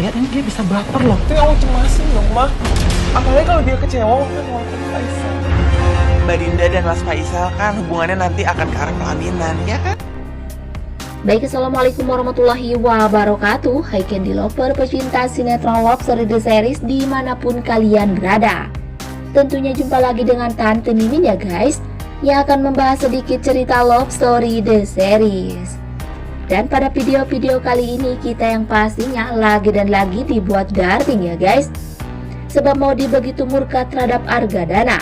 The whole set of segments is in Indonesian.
lihat ini dia bisa baper loh. Itu yang kamu cemasin dong, Ma. Apalagi kalau dia kecewa kan walaupun Faisal. Mbak Dinda dan Mas Faisal kan hubungannya nanti akan ke arah pelaminan, ya kan? Baik, Assalamualaikum warahmatullahi wabarakatuh. Hai Candy Lover, pecinta sinetron Love Story The Series dimanapun kalian berada. Tentunya jumpa lagi dengan Tante Mimin ya guys, yang akan membahas sedikit cerita Love Story The Series. Dan pada video-video kali ini kita yang pastinya lagi dan lagi dibuat darting ya guys. Sebab Maudy begitu murka terhadap Argadana.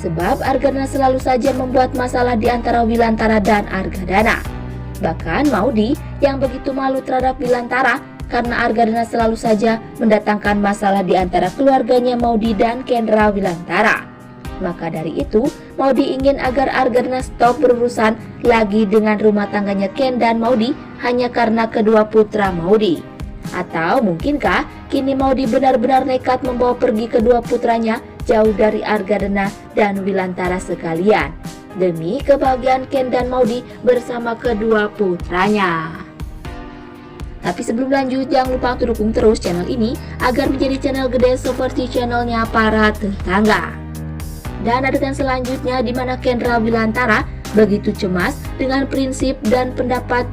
Sebab Argadana selalu saja membuat masalah di antara Wilantara dan Argadana. Bahkan Maudy yang begitu malu terhadap Wilantara karena Argadana selalu saja mendatangkan masalah di antara keluarganya Maudy dan Kendra Wilantara. Maka dari itu, Maudy ingin agar Argadana stop berurusan lagi dengan rumah tangganya Ken dan Maudy hanya karena kedua putra Maudy. Atau mungkinkah kini Maudy benar-benar nekat membawa pergi kedua putranya jauh dari Argadana dan Wilantara sekalian, demi kebahagiaan Ken dan Maudy bersama kedua putranya. Tapi sebelum lanjut, jangan lupa untuk dukung terus channel ini agar menjadi channel gede seperti channelnya para tetangga. Dan adegan selanjutnya di mana Kendra Wilantara begitu cemas dengan prinsip dan pendapat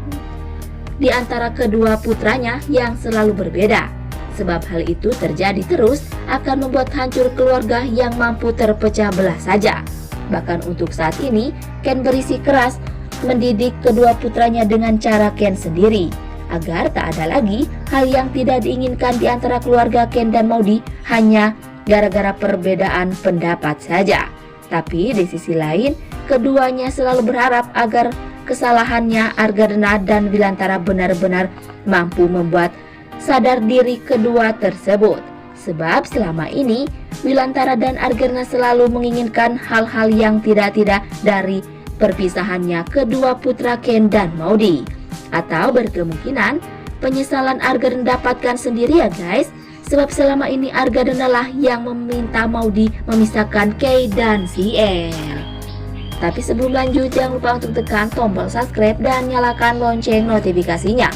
di antara kedua putranya yang selalu berbeda. Sebab hal itu terjadi terus akan membuat hancur keluarga yang mampu terpecah belah saja. Bahkan untuk saat ini, Ken berisi keras mendidik kedua putranya dengan cara Ken sendiri, agar tak ada lagi hal yang tidak diinginkan di antara keluarga Ken dan Maudy hanya gara-gara perbedaan pendapat saja. Tapi di sisi lain, keduanya selalu berharap agar kesalahannya Argadana dan Wilantara benar-benar mampu membuat sadar diri kedua tersebut. Sebab selama ini Wilantara dan Argadana selalu menginginkan hal-hal yang tidak-tidak dari perpisahannya kedua putra Ken dan Maudy. Atau berkemungkinan penyesalan Argadana dapatkan sendiri ya guys. Sebab selama ini Argadana lah yang meminta Maudy memisahkan Kay dan CL. Tapi sebelum lanjut, jangan lupa untuk tekan tombol subscribe dan nyalakan lonceng notifikasinya.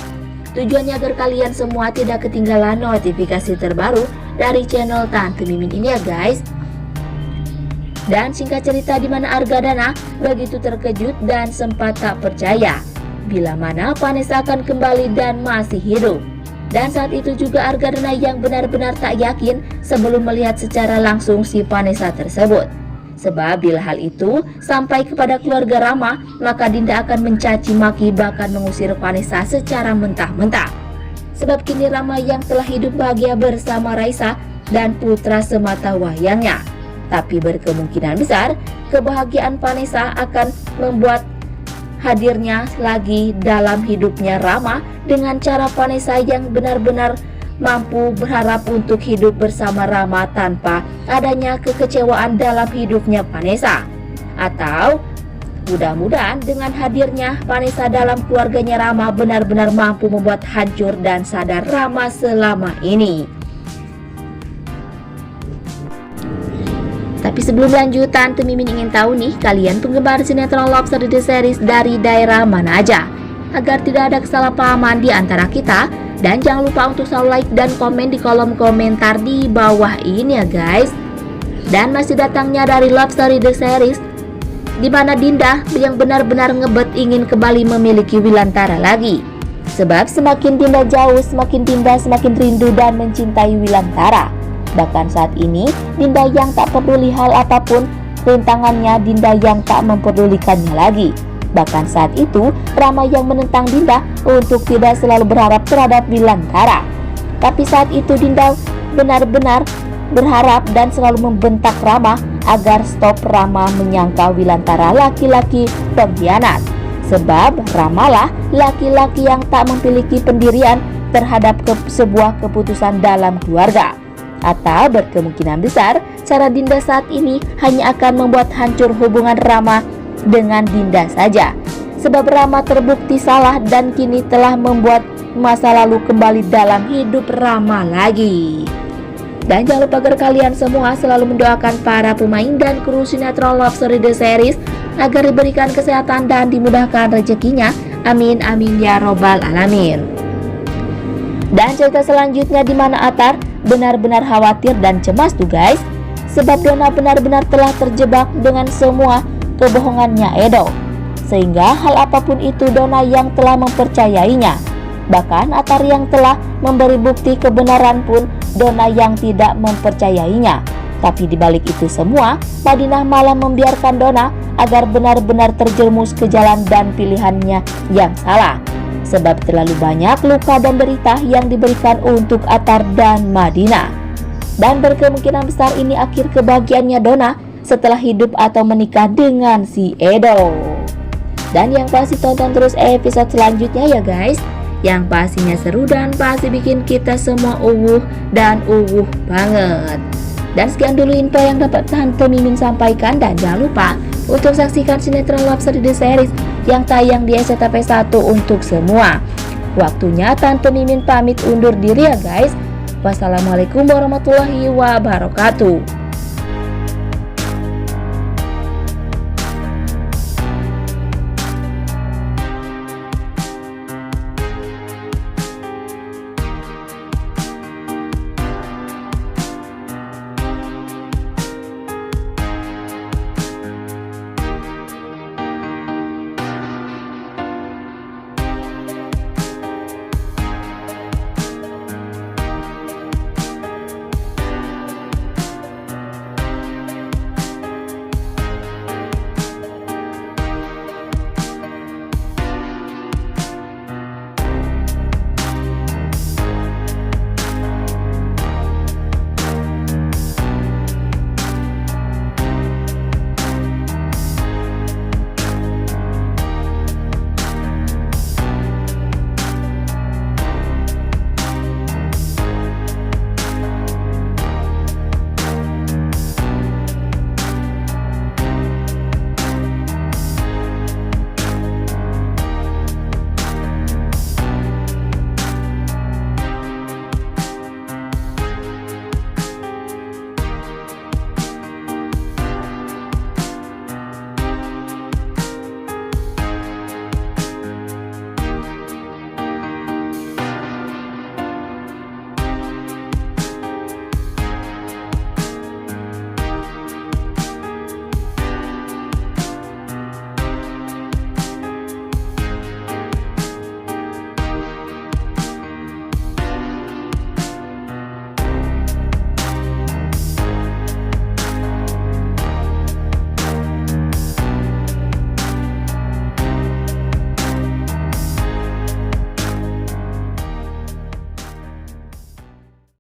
Tujuannya agar kalian semua tidak ketinggalan notifikasi terbaru dari channel Tante Mimin ini ya guys. Dan singkat cerita di mana Argadana begitu terkejut dan sempat tak percaya bila mana Vanessa akan kembali dan masih hidup. Dan saat itu juga Argadana yang benar-benar tak yakin sebelum melihat secara langsung si Vanessa tersebut. Sebab bila hal itu sampai kepada keluarga Rama, maka Dinda akan mencaci maki bahkan mengusir Vanessa secara mentah-mentah. Sebab kini Rama yang telah hidup bahagia bersama Raisa dan putra semata wayangnya. Tapi berkemungkinan besar kebahagiaan Vanessa akan membuat hadirnya lagi dalam hidupnya Rama dengan cara Vanessa yang benar-benar mampu berharap untuk hidup bersama Rama tanpa adanya kekecewaan dalam hidupnya Vanessa. Atau mudah-mudahan dengan hadirnya Vanessa dalam keluarganya Rama benar-benar mampu membuat hancur dan sadar Rama selama ini. Tapi sebelum lanjut, Tante Mimin ingin tahu nih, kalian penggemar sinetron Love Story The Series dari daerah mana aja? Agar tidak ada kesalahpahaman di antara kita. Dan jangan lupa untuk selalu like dan komen di kolom komentar di bawah ini ya guys. Dan masih datangnya dari Love Story The Series, di mana Dinda yang benar-benar ngebet ingin kembali memiliki Wilantara lagi. Sebab semakin Dinda jauh, semakin Dinda semakin rindu dan mencintai Wilantara. Bahkan saat ini Dinda yang tak peduli hal apapun rintangannya, Dinda yang tak memperdulikannya lagi. Bahkan saat itu Rama yang menentang Dinda untuk tidak selalu berharap terhadap Wilantara. Tapi saat itu Dinda benar-benar berharap dan selalu membentak Rama agar stop Rama menyangka Wilantara laki-laki pengkhianat. Sebab Rama lah laki-laki yang tak memiliki pendirian terhadap sebuah keputusan dalam keluarga. Atau berkemungkinan besar cara Dinda saat ini hanya akan membuat hancur hubungan Rama dengan Dinda saja. Sebab Rama terbukti salah dan kini telah membuat masa lalu kembali dalam hidup Rama lagi. Dan jangan lupa agar kalian semua selalu mendoakan para pemain dan kru sinetron Love Story The Series agar diberikan kesehatan dan dimudahkan rezekinya. Amin amin ya robbal alamin. Dan cerita selanjutnya di mana Atar benar-benar khawatir dan cemas tuh guys, sebab Donna benar-benar telah terjebak dengan semua kebohongannya Edo. Sehingga hal apapun itu Donna yang telah mempercayainya. Bahkan Atar yang telah memberi bukti kebenaran pun Donna yang tidak mempercayainya. Tapi dibalik itu semua, Madinah malah membiarkan Donna agar benar-benar terjerumus ke jalan dan pilihannya yang salah. Sebab terlalu banyak luka dan derita yang diberikan untuk Atar dan Madinah. Dan berkemungkinan besar ini akhir kebahagiaannya Donna setelah hidup atau menikah dengan si Edo. Dan yang pasti tonton terus episode selanjutnya ya guys, yang pastinya seru dan pasti bikin kita semua dan banget. Dan sekian dulu info yang dapat Tante Mimin sampaikan, dan jangan lupa untuk saksikan sinetron Love Story The Series yang tayang di SCTV 1 untuk semua. Waktunya Tante Mimin pamit undur diri ya guys. Wassalamualaikum warahmatullahi wabarakatuh.